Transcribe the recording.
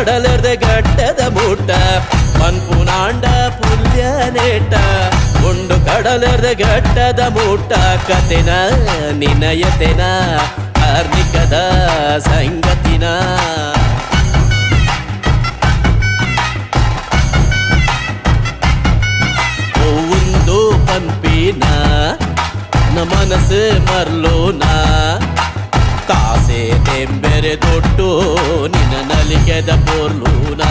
ಕಡಲರ್ದೆ ಗಡ್ಡದ ಮೂಟ ಮನ್ಪುನಾಂಡ ಪುಲ್ಯ ನೇಟ ಉಂಡು ಕಡಲರ್ದೆ ಗಡ್ಡದ ಮೂಟ ಕತೆನ ನಿನಯತೆನ ಕಾರ್ಣಿಕದ ಸಂಗತಿನ ಒಂದು ಪನ್ಪಿನ ನ ಮನಸ್ಸು ಮರ್ಲೋನ ಕಾಸೆ ತೆಂಬೆರೆ ದೊಡ್ಡು ನಿನ್ನ ನಲಿಗೆದ ಪೋರ್ಲೂನ